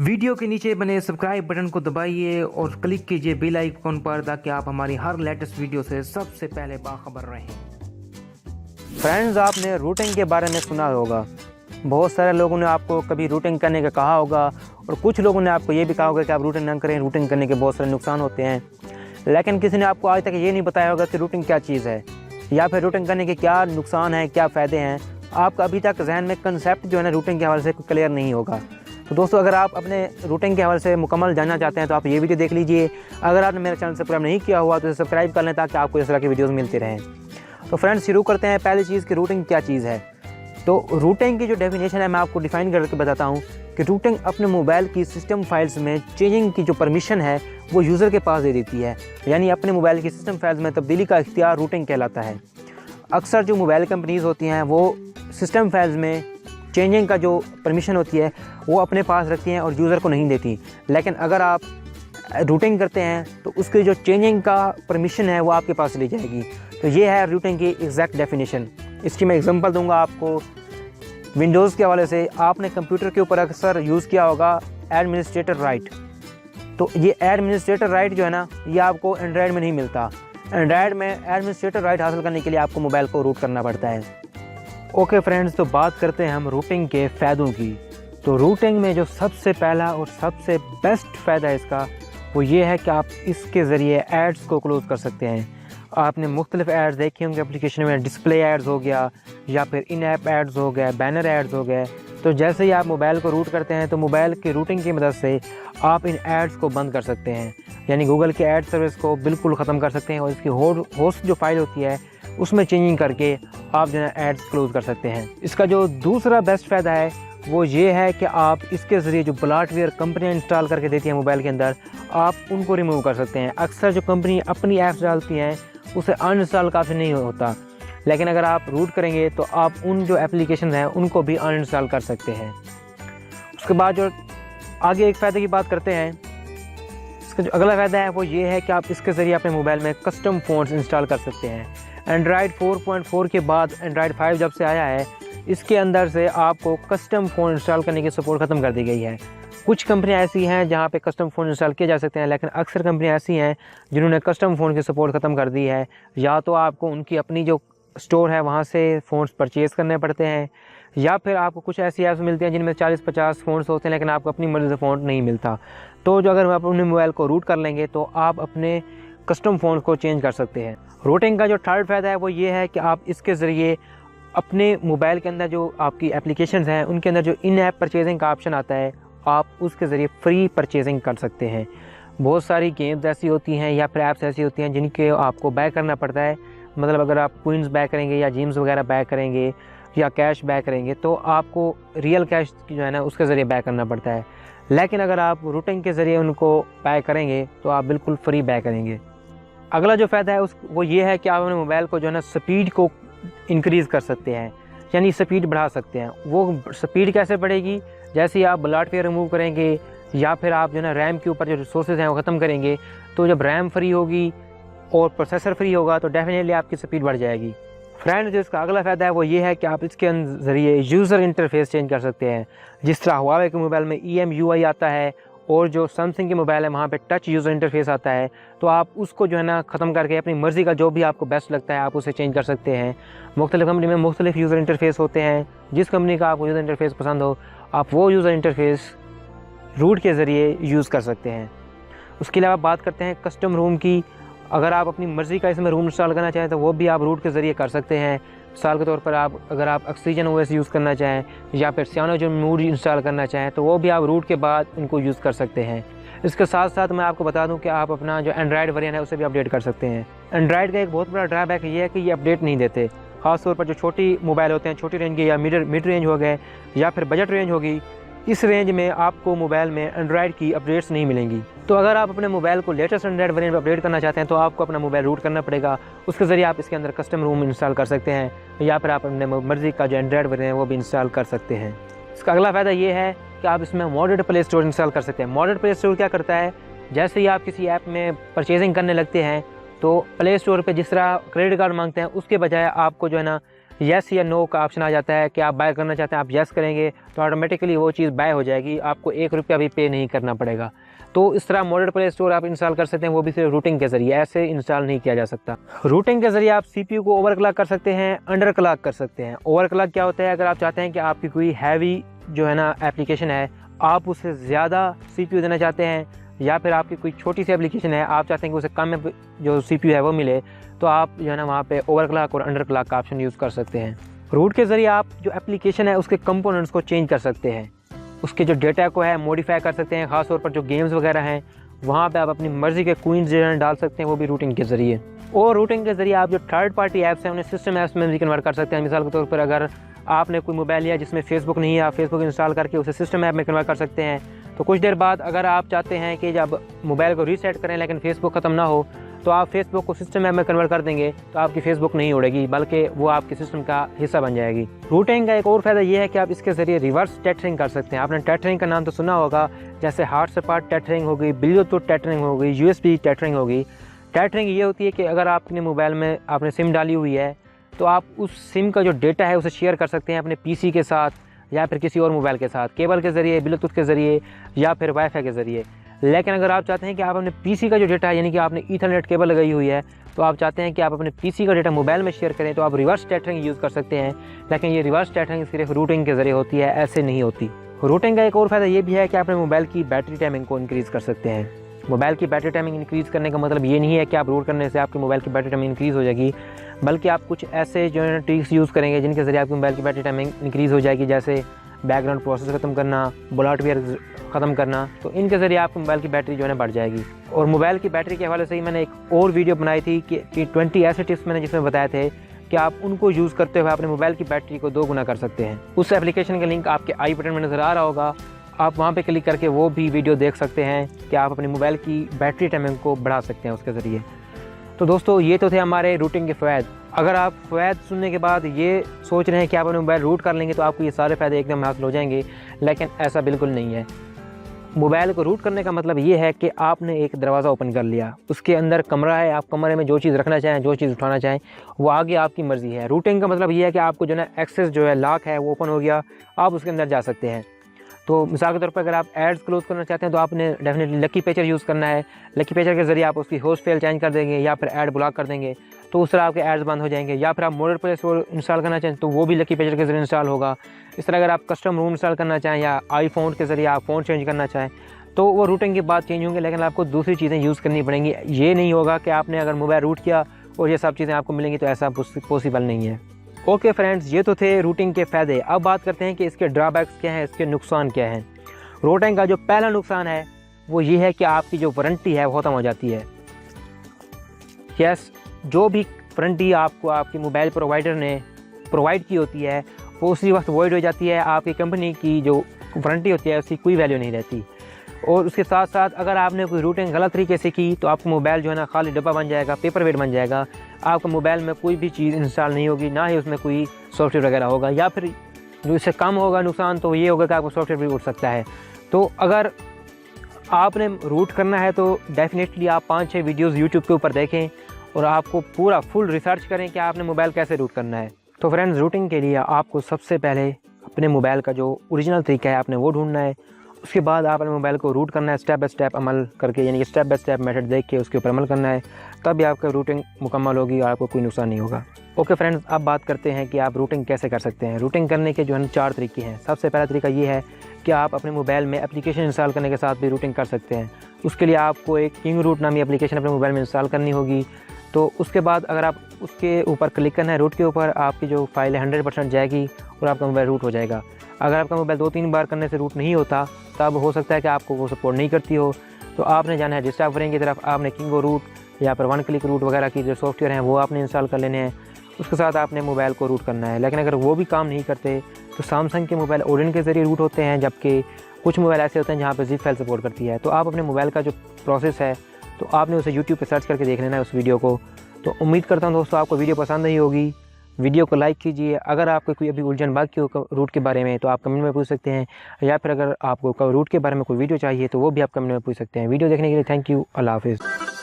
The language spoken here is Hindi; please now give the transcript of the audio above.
वीडियो के नीचे बने सब्सक्राइब बटन को दबाइए और क्लिक कीजिए बेल आइकन पर ताकि आप हमारी हर लेटेस्ट वीडियो से सबसे पहले बाखबर रहें। फ्रेंड्स, आपने रूटिंग के बारे में सुना होगा। बहुत सारे लोगों ने आपको कभी रूटिंग करने का कहा होगा और कुछ लोगों ने आपको ये भी कहा होगा कि आप रूटिंग ना करें, रूटिंग करने के बहुत सारे नुकसान होते हैं। लेकिन किसी ने आपको आज तक ये नहीं बताया होगा कि रूटिंग क्या चीज़ है या फिर रूटिंग करने के क्या नुकसान हैं, क्या फ़ायदे हैं। आपका अभी तक जहन में कंसेप्ट जो है ना रूटिंग के हवाले से क्लियर नहीं होगा। तो दोस्तों, अगर आप अपने रूटिंग के हवाले से मुकम्मल जानना चाहते हैं तो आप ये वीडियो देख लीजिए। अगर आपने मेरे चैनल सब्सक्राइब नहीं किया हुआ तो सब्सक्राइब कर लें ताकि आपको इस तरह की वीडियोस मिलती रहें। तो फ्रेंड्स, शुरू करते हैं। पहली चीज़ कि रूटिंग क्या चीज़ है। तो रूटिंग की जो डेफिनेशन है मैं आपको डिफाइन करके बताता हूँ कि रूटिंग अपने मोबाइल की सिस्टम फाइल्स में चेंजिंग की जो परमिशन है वो यूज़र के पास दे देती है। यानी अपने मोबाइल की सिस्टम फाइल्स में तब्दीली का इख्तियार रूटिंग कहलाता है। अक्सर जो मोबाइल कंपनीज़ होती हैं वो सिस्टम फाइल्स में चेंजिंग का जो परमिशन होती है वो अपने पास रखती हैं और यूज़र को नहीं देती। लेकिन अगर आप रूटिंग करते हैं तो उसकी जो चेंजिंग का परमिशन है वो आपके पास चली जाएगी। तो ये है रूटिंग की एग्जैक्ट डेफिनेशन। इसकी मैं एग्जांपल दूंगा आपको विंडोज़ के हवाले से। आपने कंप्यूटर के ऊपर अक्सर यूज़ किया होगा एडमिनिस्ट्रेटर राइट। तो ये एडमिनिस्ट्रेटर राइट जो है ना, ये आपको एंड्रॉयड में नहीं मिलता। एंड्रॉयड में एडमिनिस्ट्रेटर राइट हासिल करने के लिए आपको मोबाइल को रूट करना पड़ता है। ओके फ्रेंड्स, तो बात करते हैं हम रूटिंग के फ़ायदों की। तो रूटिंग में जो सबसे पहला और सबसे बेस्ट फ़ायदा है इसका वो ये है कि आप इसके ज़रिए एड्स को क्लोज़ कर सकते हैं। आपने मुख्तलिफ एड्स देखे होंगे एप्लीकेशन में, डिस्प्ले एड्स हो गया या फिर इन ऐप एड्स हो गए, बैनर एड्स हो गए। तो जैसे ही आप मोबाइल को रूट करते हैं तो मोबाइल की रूटिंग की मदद से आप इन एड्स को बंद कर सकते हैं। यानी गूगल के एड सर्विस को बिल्कुल ख़त्म कर सकते हैं और इसकी होस्ट जो फाइल होती है उसमें चेंजिंग करके आप जो है एड्स क्लोज़ कर सकते हैं। इसका जो दूसरा बेस्ट फ़ायदा है वो ये है कि आप इसके ज़रिए जो ब्लॉटवेयर कंपनियाँ इंस्टॉल करके देती हैं मोबाइल के अंदर, आप उनको रिमूव कर सकते हैं। अक्सर जो कंपनी अपनी ऐप्स डालती हैं उसे अनइंस्टॉल काफ़ी नहीं होता, लेकिन अगर आप रूट करेंगे तो आप उन जो एप्लीकेशन हैं उनको भी अनइंस्टॉल कर सकते हैं। उसके बाद जो आगे एक फ़ायदे की बात करते हैं, इसका जो अगला फ़ायदा है वो ये है कि आप इसके ज़रिए अपने मोबाइल में कस्टम फ़ोन्स इंस्टॉल कर सकते हैं। एंड्रॉयड 4.4 के बाद एंड्रॉयड 5 जब से आया है, इसके अंदर से आपको कस्टम फ़ोन इंस्टॉल करने की सपोर्ट ख़त्म कर दी गई है। कुछ कंपनियां ऐसी हैं जहां पे कस्टम फ़ोन इंस्टॉल किए जा सकते हैं, लेकिन अक्सर कंपनियां ऐसी हैं जिन्होंने कस्टम फ़ोन की सपोर्ट ख़त्म कर दी है। या तो आपको उनकी अपनी जो स्टोर है वहां से फ़ोन्स परचेज़ करने पड़ते हैं, या फिर आपको कुछ ऐसी ऐप्स मिलती हैं जिनमें 40-50 फ़ोन्स होते हैं लेकिन आपको अपनी मर्ज़ी से फ़ोन नहीं मिलता। तो जो अगर आप अपने मोबाइल को रूट कर लेंगे तो आप अपने कस्टम फ़ोन को चेंज कर सकते हैं। रूटिंग का जो थर्ड फ़ायदा है वो ये है कि आप इसके ज़रिए अपने मोबाइल के अंदर जो आपकी एप्लीकेशंस हैं उनके अंदर जो इन ऐप परचेजिंग का ऑप्शन आता है, आप उसके ज़रिए फ्री परचेजिंग कर सकते हैं। बहुत सारी गेम्स ऐसी होती हैं या फिर ऐप्स ऐसी होती हैं जिनके आपको बैक करना पड़ता है। मतलब अगर आप कोइंस बैक करेंगे या जीम्स वगैरह बैक करेंगे या कैश बैक करेंगे तो आपको रियल कैश जो है ना उसके ज़रिए बैक करना पड़ता है। लेकिन अगर आप रूटिंग के ज़रिए उनको बैक करेंगे तो आप बिल्कुल फ्री बैक करेंगे। अगला जो फ़ायदा है वो ये है कि आप अपने मोबाइल को जो है ना स्पीड को इंक्रीज़ कर सकते हैं, यानी स्पीड बढ़ा सकते हैं। वो स्पीड कैसे बढ़ेगी? जैसे ही आप ब्लॉटवेयर रिमूव करेंगे या फिर आप जो है ना रैम के ऊपर जो रिसोर्सेज हैं वो ख़त्म करेंगे, तो जब रैम फ्री होगी और प्रोसेसर फ्री होगा तो डेफिनेटली आपकी स्पीड बढ़ जाएगी। फ्रेंड्स, जो इसका अगला फ़ायदा है वो ये है कि आप इसके ज़रिए यूज़र इंटरफेस चेंज कर सकते हैं। जिस तरह हुआवे के मोबाइल में EMUI आता है और जो सैमसंग के मोबाइल है वहाँ पे टच यूज़र इंटरफेस आता है, तो आप उसको जो है ना ख़त्म करके अपनी मर्ज़ी का जो भी आपको बेस्ट लगता है आप उसे चेंज कर सकते हैं। मुख्तलिफ़ कंपनी में मुख्तलिफ़ यूज़र इंटरफेस होते हैं। जिस कंपनी का आपको यूज़र इंटरफेस पसंद हो आप वो यूज़र इंटरफेस रूट के ज़रिए यूज़ कर सकते हैं। उसके अलावा बात करते हैं कस्टम रूम की। अगर आप अपनी मर्ज़ी का इसमें रूम इंस्टॉल करना चाहें तो वो भी आप रूट के ज़रिए कर सकते हैं। मिसाल के तौर पर अगर आप ऑक्सीजन OS यूज़ करना चाहें या फिर CyanogenMod इंस्टॉल करना चाहें तो वो भी आप रूट के बाद उनको यूज़ कर सकते हैं। इसके साथ साथ मैं आपको बता दूं कि आप अपना जो एंड्रॉयड वेरिएंट है उसे भी अपडेट कर सकते हैं। एंड्रॉयड का एक बहुत बड़ा ड्रॉबैक ये है कि ये अपडेट नहीं देते। ख़ासतौर पर जो छोटी मोबाइल होते हैं, छोटी रेंज के या मिड रेंज हो गए या फिर बजट रेंज होगी, इस रेंज में आपको मोबाइल में एंड्रॉयड की अपडेट्स नहीं मिलेंगी। तो अगर आप अपने मोबाइल को लेटेस्ट एंड्रॉयड वेरिएंट पर अपडेट करना चाहते हैं तो आपको अपना मोबाइल रूट करना पड़ेगा। उसके ज़रिए आप इसके अंदर कस्टम रूम इंस्टॉल कर सकते हैं या फिर आप अपने मर्ज़ी का जो एंड्रॉयड वेरिएंट है वो भी इंस्टॉल कर सकते हैं। इसका अगला फ़ायदा ये है कि आप इसमें मॉडर्ड प्ले स्टोर इंस्टॉल कर सकते हैं। मॉडर्ड प्ले स्टोर क्या करता है? जैसे ही आप किसी ऐप में परचेजिंग करने लगते हैं तो प्ले स्टोर पर जिस तरह क्रेडिट कार्ड मांगते हैं उसके बजाय आपको जो है ना येस या नो का ऑप्शन आ जाता है कि आप बाय करना चाहते हैं, आप येस करेंगे तो ऑटोमेटिकली वो चीज़ बाय हो जाएगी, आपको 1 रुपया भी पे नहीं करना पड़ेगा। तो इस तरह मॉडर्न प्ले स्टोर आप इंस्टॉल कर सकते हैं, वो भी सिर्फ रूटिंग के ज़रिए, ऐसे इंस्टॉल नहीं किया जा सकता। रूटिंग के ज़रिए आप CPU को ओवरक्लॉक कर सकते हैं, अंडरक्लॉक कर सकते हैं। ओवरक्लॉक क्या होता है, अगर आप चाहते हैं कि आपकी कोई हैवी जो है ना एप्लीकेशन है, आप उसे ज़्यादा CPU देना चाहते हैं, या फिर आपकी कोई छोटी सी एप्लीकेशन है, आप चाहते हैं कि उसे कम में जो CPU है वो मिले, तो आप जो है ना वहाँ पे ओवरक्लॉक और अंडरक्लॉक का ऑप्शन यूज़ कर सकते हैं। रूट के ज़रिए आप जो एप्लीकेशन है उसके कंपोनेंट्स को चेंज कर सकते हैं, उसके जो डेटा को है मॉडिफाई कर सकते हैं। ख़ास तौर पर जो गेम्स वगैरह हैं वहाँ पे आप अपनी मर्ज़ी के क्वींस जो है डाल सकते हैं, वो भी रूटिंग के ज़रिए। और रूटिंग के ज़रिए आप जो थर्ड पार्टी ऐप्स हैं उन्हें सिस्टम ऐप्स में भी कन्वर्ट कर सकते हैं। मिसाल के तौर पर अगर आपने कोई मोबाइल लिया जिसमें फेसबुक नहीं है, आप फेसबुक इंस्टॉल करके उसे सिस्टम ऐप में कन्वर्ट कर सकते हैं। तो कुछ देर बाद अगर आप चाहते हैं कि जब मोबाइल को रीसेट करें लेकिन फेसबुक ख़त्म ना हो, तो आप फेसबुक को सिस्टम ऐप में कन्वर्ट कर देंगे, तो आपकी फेसबुक नहीं उड़ेगी बल्कि वो आपके सिस्टम का हिस्सा बन जाएगी। रूटिंग का एक और फ़ायदा ये है कि आप इसके ज़रिए रिवर्स टेथरिंग कर सकते हैं। आपने टेथरिंग का नाम तो सुना होगा, जैसे हॉटस्पॉट टेथरिंग हो गई, ब्लूटूथ टेथरिंग हो गई, USB टेथरिंग हो गई। टेथरिंग ये होती है कि अगर आपने मोबाइल में आपने सिम डाली हुई है, तो आप उस सिम का जो डेटा है उसे शेयर कर सकते हैं अपने PC के साथ या फिर किसी और मोबाइल के साथ, केबल के ज़रिए, ब्लूटूथ के ज़रिए या फिर वाईफाई के ज़रिए। लेकिन अगर आप चाहते हैं कि आप अपने PC का जो डेटा है, यानी कि आपने ईथरनेट केबल लगाई हुई है, तो आप चाहते हैं कि आप अपने PC का डेटा मोबाइल में शेयर करें, तो आप रिवर्स टेथरिंग यूज़ कर सकते हैं। लेकिन ये रिवर्स टेथरिंग सिर्फ रूटिंग के ज़रिए होती है, ऐसे नहीं होती। रूटिंग का एक और फ़ायदा ये भी है कि आप अपने मोबाइल की बैटरी टाइमिंग को इंक्रीज़ कर सकते हैं। मोबाइल की बैटरी टाइमिंग इंक्रीज़ करने का मतलब ये नहीं है कि आप रूट करने से आपके मोबाइल की बैटरी टाइमिंग इंक्रीज़ हो जाएगी, बल्कि आप कुछ ऐसे जो है ट्रिक्स यूज़ करेंगे जिनके ज़रिए आपके मोबाइल की बैटरी टाइमिंग इंक्रीज़ हो जाएगी, जैसे बैकग्राउंड प्रोसेस ख़त्म करना, ब्लॉटवेयर ख़त्म करना। तो इनके ज़रिए आपके मोबाइल की बैटरी जो है ना बढ़ जाएगी। और मोबाइल की बैटरी के हवाले से ही मैंने एक और वीडियो बनाई थी कि 20 ऐसे टिप्स मैंने जिसमें बताए थे कि आप उनको यूज़ करते हुए अपने मोबाइल की बैटरी को 2 गुना कर सकते हैं। उस एप्लीकेशन का लिंक आपके आई बटन में नज़र आ रहा होगा, आप वहाँ पे क्लिक करके वो भी वीडियो देख सकते हैं कि आप अपने मोबाइल की बैटरी टाइमिंग को बढ़ा सकते हैं उसके ज़रिए। तो दोस्तों ये तो थे हमारे रूटिंग के फ़ायदे। अगर आप फ़ायदे सुनने के बाद ये सोच रहे हैं कि आप अपने मोबाइल रूट कर लेंगे तो आपको ये सारे फ़ायदे एकदम हासिल हो जाएंगे, लेकिन ऐसा बिल्कुल नहीं है। मोबाइल को रूट करने का मतलब ये है कि आपने एक दरवाज़ा ओपन कर लिया, उसके अंदर कमरा है, आप कमरे में जो चीज़ रखना चाहें, जो चीज़ उठाना चाहें, वो आगे आपकी मर्ज़ी है। रूटिंग का मतलब ये है कि आपको जो है एक्सेस जो है लॉक है वो ओपन हो गया, आप उसके अंदर जा सकते हैं। तो मिसाल के तौर पर अगर आप एड्स क्लोज करना चाहते हैं तो आपने डेफिनेटली लकी पेचर यूज़ करना है। लकी पेचर के ज़रिए आप उसकी होस्ट फाइल चेंज कर देंगे या फिर ऐड ब्लॉक कर देंगे, तो उस तरह आपके एड्स बंद हो जाएंगे। या फिर आप मॉडर्न प्ले स्टोर इंस्टॉल करना चाहें तो वो भी लकी पेचर के ज़रिए इंस्टॉल होगा। इस तरह अगर आप कस्टम रूम इंस्टॉल करना चाहें या आईफोन के ज़रिए आप फ़ोन चेंज करना चाहें तो वो रूटिंग के बाद चेंज होंगे, लेकिन आपको दूसरी चीज़ें यूज़ करनी पड़ेंगी। ये नहीं होगा कि आपने अगर मोबाइल रूट किया और ये सब चीज़ें आपको मिलेंगी, तो ऐसा पॉसिबल नहीं है। ओके फ्रेंड्स, ये तो थे रूटिंग के फ़ायदे। अब बात करते हैं कि इसके ड्रॉबैक्स क्या हैं, इसके नुकसान क्या हैं। रूटिंग का जो पहला नुकसान है वो ये है कि आपकी जो वारंटी है वो ख़त्म हो जाती है। यस, जो भी वारंटी आपको आपके मोबाइल प्रोवाइडर ने प्रोवाइड की होती है वो उसी वक्त वॉइड हो जाती है। आपकी कंपनी की जो वारंटी होती है उसकी कोई वैल्यू नहीं रहती। और उसके साथ साथ अगर आपने कोई रूटिंग गलत तरीके से की तो आपका मोबाइल जो है ना खाली डब्बा बन जाएगा, पेपर वेट बन जाएगा। आपका मोबाइल में कोई भी चीज़ इंस्टॉल नहीं होगी, ना ही उसमें कोई सॉफ्टवेयर वगैरह होगा। या फिर जो इससे कम होगा नुकसान तो ये होगा कि आपको सॉफ्टवेयर भी उठ सकता है। तो अगर आपने रूट करना है तो डेफिनेटली आप 5-6 वीडियोज़ यूट्यूब के ऊपर देखें और आपको पूरा फुल रिसर्च करें कि आपने मोबाइल कैसे रूट करना है। तो फ्रेंड्स, रूटिंग के लिए आपको सबसे पहले अपने मोबाइल का जो ओरिजिनल तरीका है आपने वो ढूंढना है। उसके बाद आप अपने मोबाइल को रूट करना है स्टेप बाय स्टेप अमल करके, यानी कि स्टेप बाय स्टेप मेथड देख के उसके ऊपर अमल करना है, तब भी आपका रूटिंग मुकम्मल होगी और आपको कोई नुकसान नहीं होगा। ओके फ्रेंड्स, अब बात करते हैं कि आप रूटिंग कैसे कर सकते हैं। रूटिंग करने के जो है 4 तरीके हैं। सबसे पहला तरीका ये है कि आप अपने मोबाइल में एप्लीकेशन इंस्टॉल करने के साथ भी रूटिंग कर सकते हैं। उसके लिए आपको एक किंग रूट नामी एप्लीकेशन अपने मोबाइल में इंस्टॉल करनी होगी। तो उसके बाद अगर आप उसके ऊपर क्लिक करना है रूट के ऊपर, आपकी जो फाइल है 100% जाएगी और आपका मोबाइल रूट हो जाएगा। अगर आपका मोबाइल 2-3 बार करने से रूट नहीं होता तब हो सकता है कि आपको वो सपोर्ट नहीं करती हो। तो आपने जाना है डिस्टॉप वरिंग की तरफ, आपने किंगो रूट या फिर 1 क्लिक रूट वगैरह की जो सॉफ्टवेयर हैं वो आपने इंस्टॉल कर लेने हैं। उसके साथ आपने मोबाइल को रूट करना है। लेकिन अगर वो भी काम नहीं करते तो सैमसंग के मोबाइल ओडिन के ज़रिए रूट होते हैं, जबकि कुछ मोबाइल ऐसे होते हैं जहाँ पर ज़िप फाइल सपोर्ट करती है। तो आप अपने मोबाइल का जो प्रोसेस है तो आपने उसे यूट्यूब पर सर्च करके देख लेना है उस वीडियो को। तो उम्मीद करता हूँ दोस्तों आपको वीडियो पसंद आई होगी। वीडियो को लाइक कीजिए। अगर आपको कोई अभी उलझन बाकी हो रूट के बारे में तो आप कमेंट में पूछ सकते हैं, या फिर अगर आपको रूट के बारे में कोई वीडियो चाहिए तो वो भी आप कमेंट में पूछ सकते हैं। वीडियो देखने के लिए थैंक यू। अल्लाह हाफिज़।